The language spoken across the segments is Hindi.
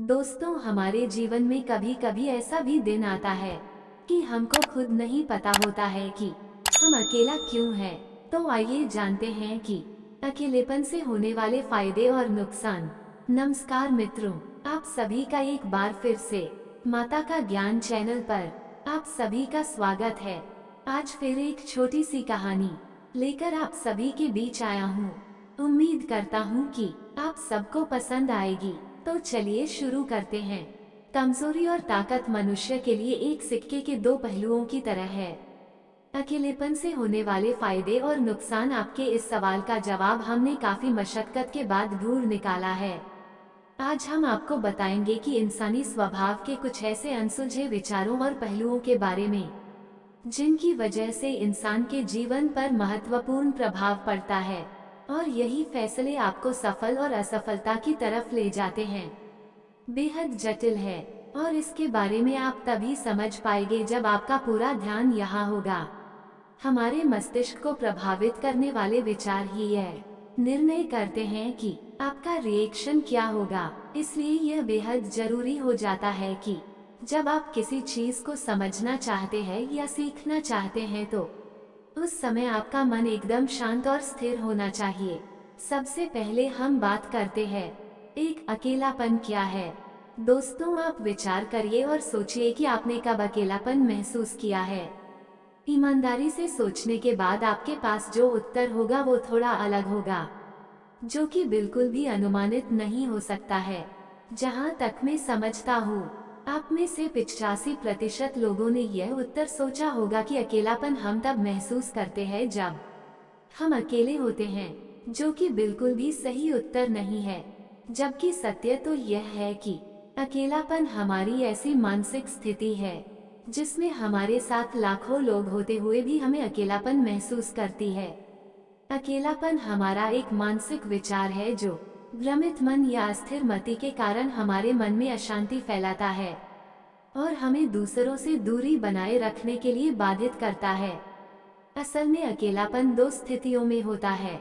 दोस्तों, हमारे जीवन में कभी कभी ऐसा भी दिन आता है कि हमको खुद नहीं पता होता है कि हम अकेला क्यों हैं। तो आइए जानते हैं कि अकेलेपन से होने वाले फायदे और नुकसान। नमस्कार मित्रों, आप सभी का एक बार फिर से माता का ज्ञान चैनल पर आप सभी का स्वागत है। आज फिर एक छोटी सी कहानी लेकर आप सभी के बीच आया हूँ। उम्मीद करता हूँ कि आप सबको पसंद आएगी। तो चलिए शुरू करते हैं। कमजोरी और ताकत मनुष्य के लिए एक सिक्के के दो पहलुओं की तरह है। अकेलेपन से होने वाले फायदे और नुकसान। आपके इस सवाल का जवाब हमने काफी मशक्कत के बाद ढूंढ निकाला है। आज हम आपको बताएंगे कि इंसानी स्वभाव के कुछ ऐसे अनसुलझे विचारों और पहलुओं के बारे में जिनकी वजह से इंसान के जीवन पर महत्वपूर्ण प्रभाव पड़ता है, और यही फैसले आपको सफल और असफलता की तरफ ले जाते हैं। बेहद जटिल है, और इसके बारे में आप तभी समझ पाएंगे जब आपका पूरा ध्यान यहाँ होगा। हमारे मस्तिष्क को प्रभावित करने वाले विचार ही यह निर्णय करते हैं कि आपका रिएक्शन क्या होगा। इसलिए यह बेहद जरूरी हो जाता है कि जब आप किसी चीज को समझना चाहते हैं या सीखना चाहते हैं तो उस समय आपका मन एकदम शांत और स्थिर होना चाहिए। सबसे पहले हम बात करते हैं एक अकेलापन क्या है। दोस्तों, आप विचार करिए और सोचिए कि आपने कब अकेलापन महसूस किया है। ईमानदारी से सोचने के बाद आपके पास जो उत्तर होगा वो थोड़ा अलग होगा, जो कि बिल्कुल भी अनुमानित नहीं हो सकता है। जहाँ तक मैं समझता हूँ, आप में से 85% लोगों ने यह उत्तर सोचा होगा कि अकेलापन हम तब महसूस करते हैं जब हम अकेले होते हैं, जो कि बिल्कुल भी सही उत्तर नहीं है। जबकि सत्य तो यह है कि अकेलापन हमारी ऐसी मानसिक स्थिति है जिसमें हमारे साथ लाखों लोग होते हुए भी हमें अकेलापन महसूस करती है। अकेलापन हमारा एक मानसिक विचार है जो भ्रमित मन या अस्थिर मति के कारण हमारे मन में अशांति फैलाता है और हमें दूसरों से दूरी बनाए रखने के लिए बाधित करता है। असल में अकेलापन दो स्थितियों में होता है,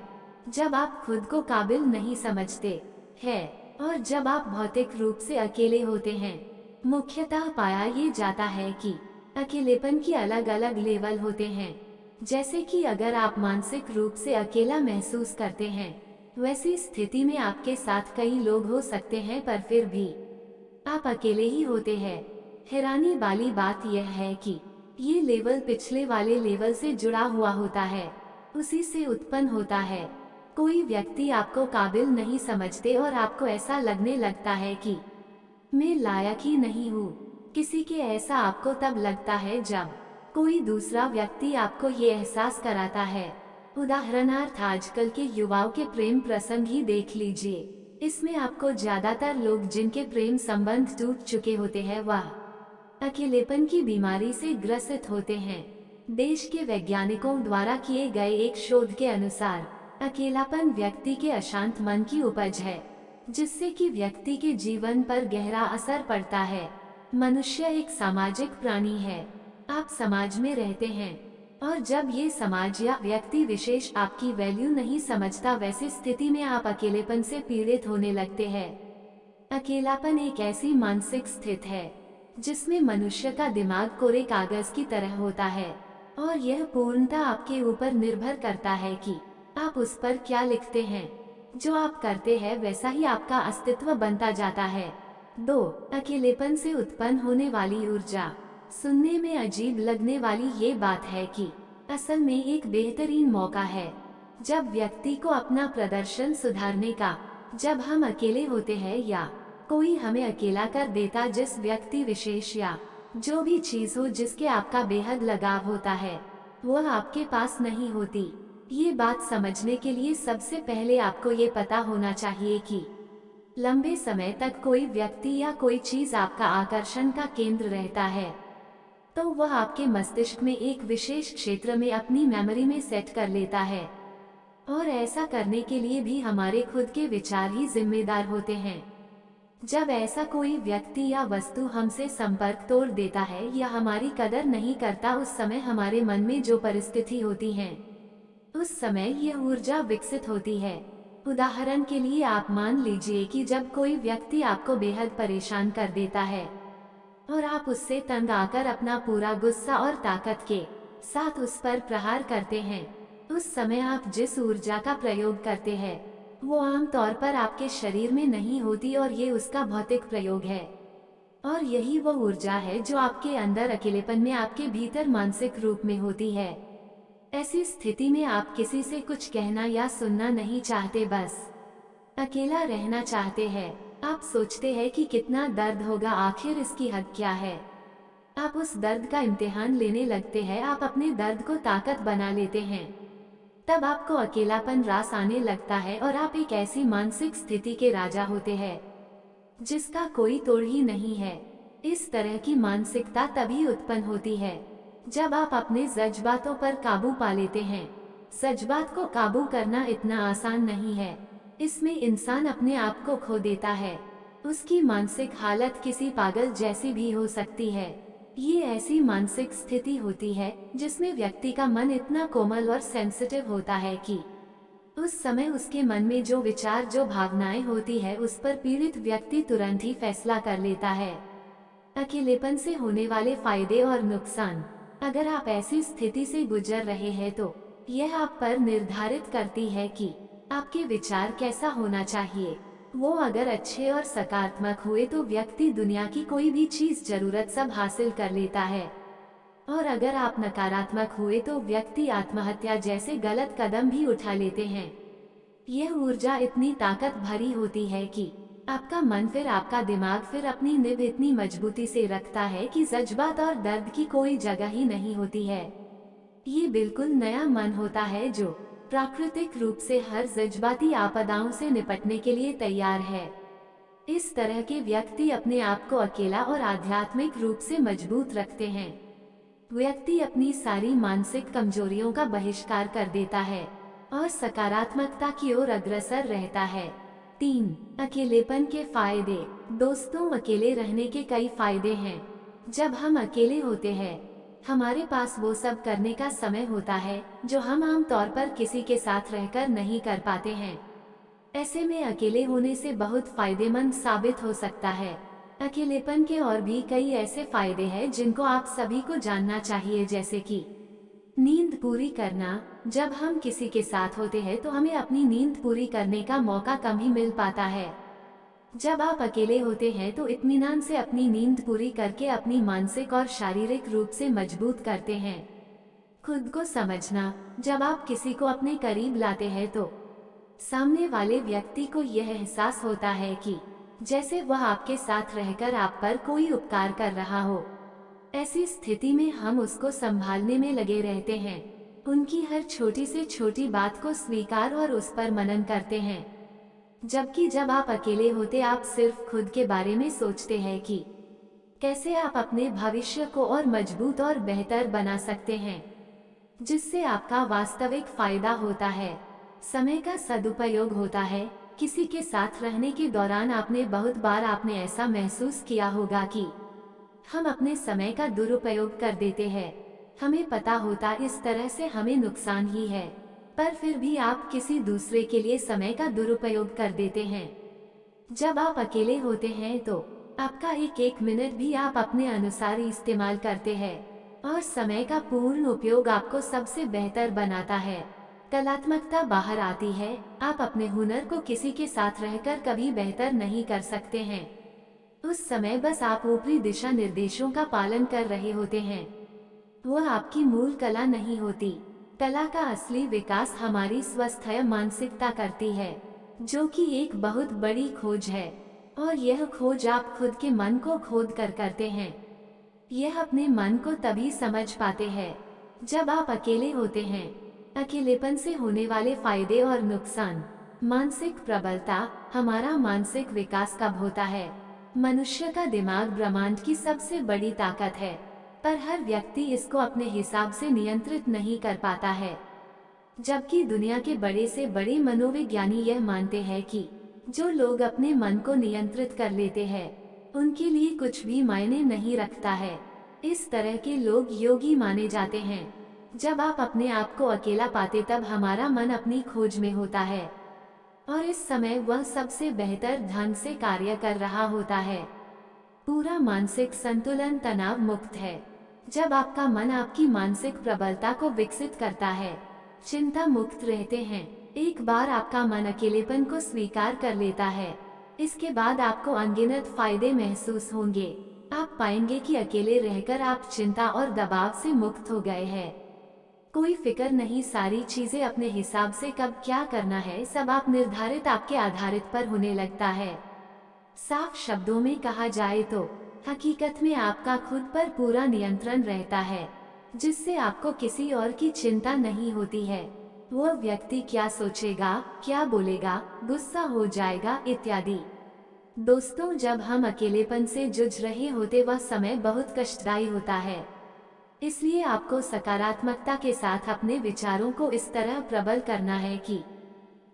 जब आप खुद को काबिल नहीं समझते हैं और जब आप भौतिक रूप से अकेले होते हैं। मुख्यतः पाया ये जाता है कि अकेलेपन की अलग अलग लेवल होते हैं। जैसे कि अगर आप मानसिक रूप से अकेला महसूस करते हैं, वैसी स्थिति में आपके साथ कई लोग हो सकते हैं पर फिर भी आप अकेले ही होते हैं। हैरानी वाली बात यह है कि ये लेवल पिछले वाले लेवल से जुड़ा हुआ होता है, उसी से उत्पन्न होता है। कोई व्यक्ति आपको काबिल नहीं समझते और आपको ऐसा लगने लगता है कि मैं लायक ही नहीं हूँ। किसी के ऐसा आपको तब लगता है जब कोई दूसरा व्यक्ति आपको ये एहसास कराता है। उदाहरणार्थ आजकल के युवाओं के प्रेम प्रसंग ही देख लीजिए। इसमें आपको ज्यादातर लोग जिनके प्रेम संबंध टूट चुके होते हैं वह अकेलेपन की बीमारी से ग्रसित होते हैं। देश के वैज्ञानिकों द्वारा किए गए एक शोध के अनुसार अकेलापन व्यक्ति के अशांत मन की उपज है, जिससे कि व्यक्ति के जीवन पर गहरा असर पड़ता है। मनुष्य एक सामाजिक प्राणी है। आप समाज में रहते हैं, और जब ये समाज या व्यक्ति विशेष आपकी वैल्यू नहीं समझता, वैसी स्थिति में आप अकेलेपन से पीड़ित होने लगते हैं। अकेलापन एक ऐसी मानसिक स्थिति है जिसमें मनुष्य का दिमाग कोरे कागज की तरह होता है, और यह पूर्णतः आपके ऊपर निर्भर करता है कि आप उस पर क्या लिखते हैं। जो आप करते हैं वैसा ही आपका अस्तित्व बनता जाता है। 2. अकेलेपन से उत्पन्न होने वाली ऊर्जा। सुनने में अजीब लगने वाली ये बात है कि असल में एक बेहतरीन मौका है जब व्यक्ति को अपना प्रदर्शन सुधारने का। जब हम अकेले होते हैं या कोई हमें अकेला कर देता, जिस व्यक्ति विशेष या जो भी चीज हो जिसके आपका बेहद लगाव होता है, वह आपके पास नहीं होती। ये बात समझने के लिए सबसे पहले आपको ये पता होना चाहिए कि लंबे समय तक कोई व्यक्ति या कोई चीज आपका आकर्षण का केंद्र रहता है, तो वह आपके मस्तिष्क में एक विशेष क्षेत्र में अपनी मेमोरी में सेट कर लेता है। और ऐसा करने के लिए भी हमारे खुद के विचार ही जिम्मेदार होते हैं। जब ऐसा कोई व्यक्ति या वस्तु हमसे संपर्क तोड़ देता है या हमारी कदर नहीं करता, उस समय हमारे मन में जो परिस्थिति होती है, उस समय यह ऊर्जा विकसित होती है। उदाहरण के लिए आप मान लीजिए कि जब कोई व्यक्ति आपको बेहद परेशान कर देता है और आप उससे तंग आकर अपना पूरा गुस्सा और ताकत के साथ उस पर प्रहार करते हैं, उस समय आप जिस ऊर्जा का प्रयोग करते हैं वो आमतौर पर आपके शरीर में नहीं होती और ये उसका भौतिक प्रयोग है। और यही वो ऊर्जा है जो आपके अंदर अकेलेपन में आपके भीतर मानसिक रूप में होती है। ऐसी स्थिति में आप किसी से कुछ कहना या सुनना नहीं चाहते, बस अकेला रहना चाहते हैं। आप सोचते हैं कि कितना दर्द होगा, आखिर इसकी हद क्या है। आप उस दर्द का इम्तिहान लेने लगते हैं, आप अपने दर्द को ताकत बना लेते हैं। तब आपको अकेलापन रास आने लगता है और आप एक ऐसी मानसिक स्थिति के राजा होते हैं जिसका कोई तोड़ ही नहीं है। इस तरह की मानसिकता तभी उत्पन्न होती है जब आप अपने जज्बातों पर काबू पा लेते हैं। जज्बात को काबू करना इतना आसान नहीं है, इसमें इंसान अपने आप को खो देता है। उसकी मानसिक हालत किसी पागल जैसी भी हो सकती है। ये ऐसी मानसिक स्थिति होती है जिसमें व्यक्ति का मन इतना कोमल और सेंसिटिव होता है कि उस समय उसके मन में जो विचार, जो भावनाएं होती है, उस पर पीड़ित व्यक्ति तुरंत ही फैसला कर लेता है। अकेलेपन से होने वाले फायदे और नुकसान। अगर आप ऐसी स्थिति से गुजर रहे हैं तो यह आप पर निर्धारित करती है कि आपके विचार कैसा होना चाहिए। वो अगर अच्छे और सकारात्मक हुए तो व्यक्ति दुनिया की कोई भी चीज, जरूरत सब हासिल कर लेता है, और अगर आप नकारात्मक हुए तो व्यक्ति आत्महत्या जैसे गलत कदम भी उठा लेते हैं। यह ऊर्जा इतनी ताकत भरी होती है कि आपका मन फिर आपका दिमाग फिर अपनी निभ इतनी मजबूती से रखता है कि जज्बात और दर्द की कोई जगह ही नहीं होती है। ये बिल्कुल नया मन होता है जो प्राकृतिक रूप से हर जज्बाती आपदाओं से निपटने के लिए तैयार है। इस तरह के व्यक्ति अपने आप को अकेला और आध्यात्मिक रूप से मजबूत रखते हैं। व्यक्ति अपनी सारी मानसिक कमजोरियों का बहिष्कार कर देता है और सकारात्मकता की ओर अग्रसर रहता है। 3. अकेलेपन के फायदे। दोस्तों, अकेले रहने के कई फायदे हैं। जब हम अकेले होते हैं हमारे पास वो सब करने का समय होता है जो हम आमतौर पर किसी के साथ रहकर नहीं कर पाते हैं। ऐसे में अकेले होने से बहुत फायदेमंद साबित हो सकता है। अकेलेपन के और भी कई ऐसे फायदे हैं जिनको आप सभी को जानना चाहिए, जैसे कि नींद पूरी करना। जब हम किसी के साथ होते हैं तो हमें अपनी नींद पूरी करने का मौका कम ही मिल पाता है। जब आप अकेले होते हैं तो इत्मीनान से अपनी नींद पूरी करके अपनी मानसिक और शारीरिक रूप से मजबूत करते हैं। खुद को समझना। जब आप किसी को अपने करीब लाते हैं तो सामने वाले व्यक्ति को यह एहसास होता है कि जैसे वह आपके साथ रहकर आप पर कोई उपकार कर रहा हो। ऐसी स्थिति में हम उसको संभालने में लगे रहते हैं, उनकी हर छोटी से छोटी बात को स्वीकार और उस पर मनन करते हैं। जबकि जब आप अकेले होते आप सिर्फ खुद के बारे में सोचते हैं कि कैसे आप अपने भविष्य को और मजबूत और बेहतर बना सकते हैं, जिससे आपका वास्तविक फायदा होता है। समय का सदुपयोग होता है। किसी के साथ रहने के दौरान आपने बहुत बार ऐसा महसूस किया होगा कि हम अपने समय का दुरुपयोग कर देते हैं। हमें पता होता इस तरह से हमें नुकसान ही है, पर फिर भी आप किसी दूसरे के लिए समय का दुरुपयोग कर देते हैं। जब आप अकेले होते हैं तो आपका एक एक मिनट भी आप अपने अनुसार इस्तेमाल करते हैं और समय का पूर्ण उपयोग आपको सबसे बेहतर बनाता है। कलात्मकता बाहर आती है। आप अपने हुनर को किसी के साथ रहकर कभी बेहतर नहीं कर सकते हैं। उस समय बस आप ऊपरी दिशा निर्देशों का पालन कर रहे होते हैं। वह आपकी मूल कला नहीं होती। कला का असली विकास हमारी स्वस्थ मानसिकता करती है, जो कि एक बहुत बड़ी खोज है। और यह खोज आप खुद के मन को खोद कर करते हैं। यह अपने मन को तभी समझ पाते हैं जब आप अकेले होते हैं। अकेलेपन से होने वाले फायदे और नुकसान। मानसिक प्रबलता। हमारा मानसिक विकास कब होता है? मनुष्य का दिमाग ब्रह्मांड की सबसे बड़ी ताकत है, पर हर व्यक्ति इसको अपने हिसाब से नियंत्रित नहीं कर पाता है। जबकि दुनिया के बड़े से बड़े मनोविज्ञानी यह मानते हैं कि जो लोग अपने मन को नियंत्रित कर लेते हैं उनके लिए कुछ भी मायने नहीं रखता है। इस तरह के लोग योगी माने जाते हैं। जब आप अपने आप को अकेला पाते तब हमारा मन अपनी खोज में होता है। और इस समय वह सबसे बेहतर ढंग से कार्य कर रहा होता है। पूरा मानसिक संतुलन तनाव मुक्त है। जब आपका मन आपकी मानसिक प्रबलता को विकसित करता है, चिंता मुक्त रहते हैं। एक बार आपका मन अकेलेपन को स्वीकार कर लेता है, इसके बाद आपको अनगिनत फायदे महसूस होंगे। आप पाएंगे कि अकेले रहकर आप चिंता और दबाव से मुक्त हो गए हैं। कोई फिक्र नहीं, सारी चीजें अपने हिसाब से कब क्या करना है सब आप निर्धारित आपके आधारित पर होने लगता है। साफ शब्दों में कहा जाए तो हकीकत में आपका खुद पर पूरा नियंत्रण रहता है, जिससे आपको किसी और की चिंता नहीं होती है। वो व्यक्ति क्या सोचेगा, क्या बोलेगा, गुस्सा हो जाएगा इत्यादि। दोस्तों, जब हम अकेलेपन से जूझ रहे होते वह समय बहुत कष्टदायी होता है। इसलिए आपको सकारात्मकता के साथ अपने विचारों को इस तरह प्रबल करना है कि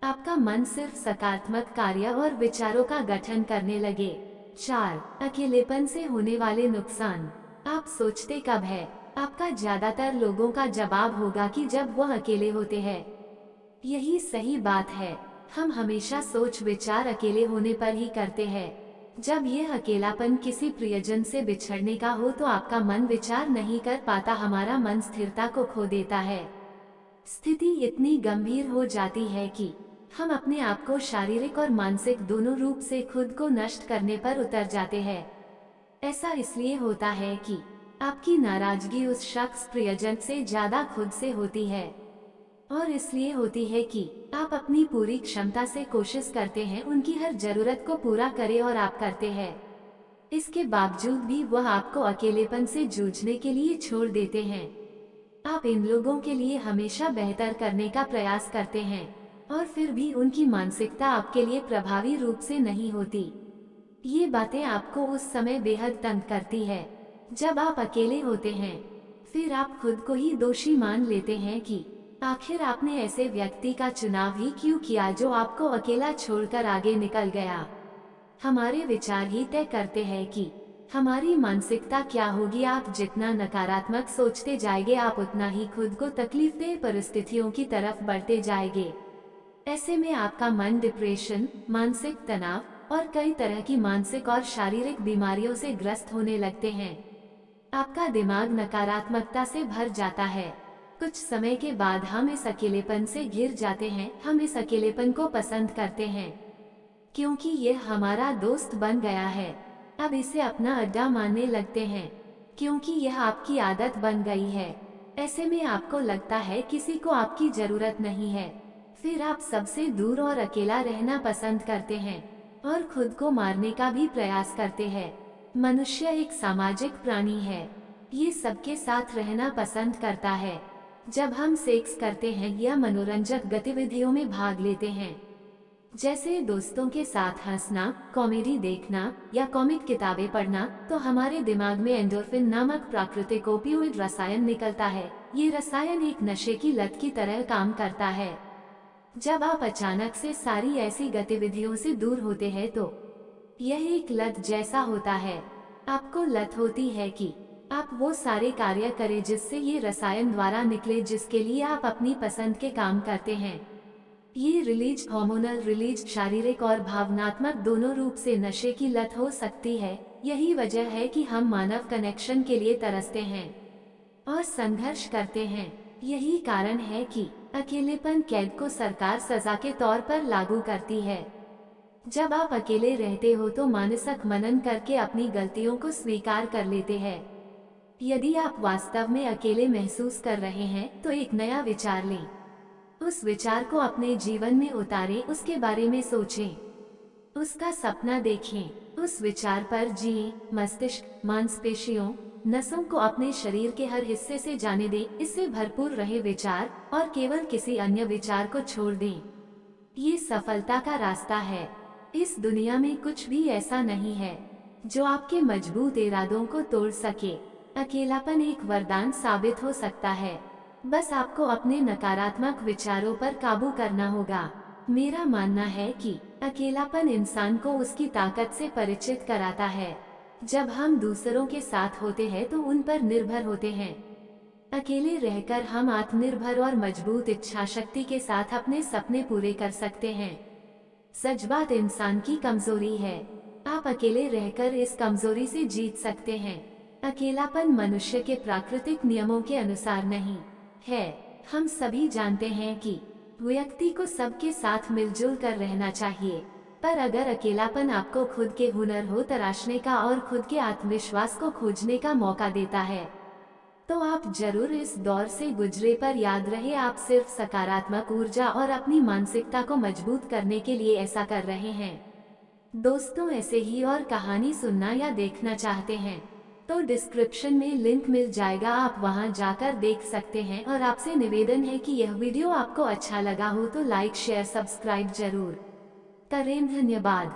आपका मन सिर्फ सकारात्मक कार्य और विचारों का गठन करने लगे। 4. अकेलेपन से होने वाले नुकसान। आप सोचते कब है? आपका ज्यादातर लोगों का जवाब होगा कि जब वह अकेले होते हैं। यही सही बात है। हम हमेशा सोच विचार अकेले होने पर ही करते हैं। जब यह अकेलापन किसी प्रियजन से बिछड़ने का हो तो आपका मन विचार नहीं कर पाता, हमारा मन स्थिरता को खो देता है। स्थिति इतनी गंभीर हो जाती है कि हम अपने आप को शारीरिक और मानसिक दोनों रूप से खुद को नष्ट करने पर उतर जाते हैं। ऐसा इसलिए होता है कि आपकी नाराजगी उस शख्स प्रियजन से ज्यादा खुद से होती है, और इसलिए होती है कि आप अपनी पूरी क्षमता से कोशिश करते हैं उनकी हर जरूरत को पूरा करें और आप करते हैं। इसके बावजूद भी वह आपको अकेलेपन से जूझने के लिए छोड़ देते हैं। आप इन लोगों के लिए हमेशा बेहतर करने का प्रयास करते हैं, और फिर भी उनकी मानसिकता आपके लिए प्रभावी रूप से नहीं होती। ये बातें आपको उस समय बेहद तंग करती है जब आप अकेले होते हैं। फिर आप खुद को ही दोषी मान लेते हैं कि आखिर आपने ऐसे व्यक्ति का चुनाव ही क्यों किया जो आपको अकेला छोड़कर आगे निकल गया। हमारे विचार ही तय करते हैं कि हमारी मानसिकता क्या होगी। आप जितना नकारात्मक सोचते जाएंगे आप उतना ही खुद को तकलीफदेह परिस्थितियों की तरफ बढ़ते जाएंगे। ऐसे में आपका मन डिप्रेशन, मानसिक तनाव और कई तरह की मानसिक और शारीरिक बीमारियों से ग्रस्त होने लगते हैं। आपका दिमाग नकारात्मकता से भर जाता है। कुछ समय के बाद हम इस अकेलेपन से घिर जाते हैं। हम इस अकेलेपन को पसंद करते हैं क्योंकि यह हमारा दोस्त बन गया है। अब इसे अपना अड्डा मानने लगते हैं क्योंकि यह आपकी आदत बन गई है। ऐसे में आपको लगता है किसी को आपकी जरूरत नहीं है। फिर आप सबसे दूर और अकेला रहना पसंद करते हैं और खुद को मारने का भी प्रयास करते हैं। मनुष्य एक सामाजिक प्राणी है, ये सबके साथ रहना पसंद करता है। जब हम सेक्स करते हैं या मनोरंजक गतिविधियों में भाग लेते हैं, जैसे दोस्तों के साथ हंसना, कॉमेडी देखना या कॉमिक किताबें पढ़ना, तो हमारे दिमाग में एंडोर्फिन नामक प्राकृतिक ओपियोइड रसायन निकलता है। ये रसायन एक नशे की लत की तरह काम करता है। जब आप अचानक से सारी ऐसी गतिविधियों से दूर होते हैं तो यह एक लत जैसा होता है। आपको लत होती है कि आप वो सारे कार्य करें जिससे ये रसायन द्वारा निकले जिसके लिए आप अपनी पसंद के काम करते हैं। ये रिलीज, हार्मोनल रिलीज, शारीरिक और भावनात्मक दोनों रूप से नशे की लत हो सकती है। यही वजह है कि हम मानव कनेक्शन के लिए तरसते हैं और संघर्ष करते हैं। यही कारण है कि अकेलेपन कैद को सरकार सजा के तौर पर लागू करती है। जब आप अकेले रहते हो तो मानसिक मनन करके अपनी गलतियों को स्वीकार कर लेते हैं। यदि आप वास्तव में अकेले महसूस कर रहे हैं तो एक नया विचार लें, उस विचार को अपने जीवन में उतारें, उसके बारे में सोचें, उसका सपना देखें, उस विचार पर जिएं। मस्तिष्क, मांसपेशियों, नसों को अपने शरीर के हर हिस्से से जाने दें। इससे भरपूर रहे विचार और केवल किसी अन्य विचार को छोड़ दें। ये सफलता का रास्ता है। इस दुनिया में कुछ भी ऐसा नहीं है जो आपके मजबूत इरादों को तोड़ सके। अकेलापन एक वरदान साबित हो सकता है, बस आपको अपने नकारात्मक विचारों पर काबू करना होगा। मेरा मानना है कि अकेलापन इंसान को उसकी ताकत से परिचित कराता है। जब हम दूसरों के साथ होते हैं तो उन पर निर्भर होते हैं। अकेले रहकर हम आत्मनिर्भर और मजबूत इच्छा शक्ति के साथ अपने सपने पूरे कर सकते हैं। सच बात इंसान की कमजोरी है। आप अकेले रहकर इस कमजोरी से जीत सकते हैं। अकेलापन मनुष्य के प्राकृतिक नियमों के अनुसार नहीं है। हम सभी जानते हैं कि व्यक्ति को सबके साथ मिलजुल कर रहना चाहिए, पर अगर अकेलापन आपको खुद के हुनर हो तराशने का और खुद के आत्मविश्वास को खोजने का मौका देता है, तो आप जरूर इस दौर से गुजरे। पर याद रहे, आप सिर्फ सकारात्मक ऊर्जा और अपनी मानसिकता को मजबूत करने के लिए ऐसा कर रहे हैं। दोस्तों, ऐसे ही और कहानी सुनना या देखना चाहते हैं तो डिस्क्रिप्शन में लिंक मिल जाएगा, आप वहां जाकर देख सकते हैं। और आपसे निवेदन है कि यह वीडियो आपको अच्छा लगा हो तो लाइक शेयर सब्सक्राइब जरूर करें। धन्यवाद।